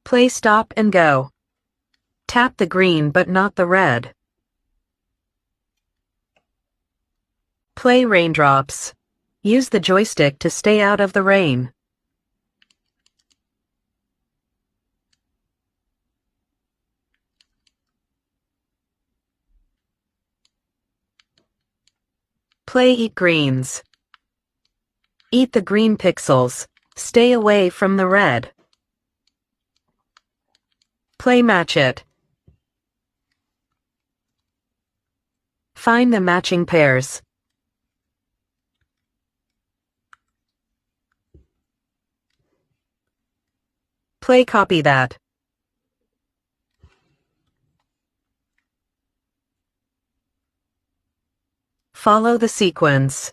Play stop and go. Tap the green but not the red. Play raindrops. Use the joystick to stay out of the rain. Play eat greens. Eat the green pixels. Stay away from the red. Play match it. Find the matching pairs. Play copy that. Follow the sequence.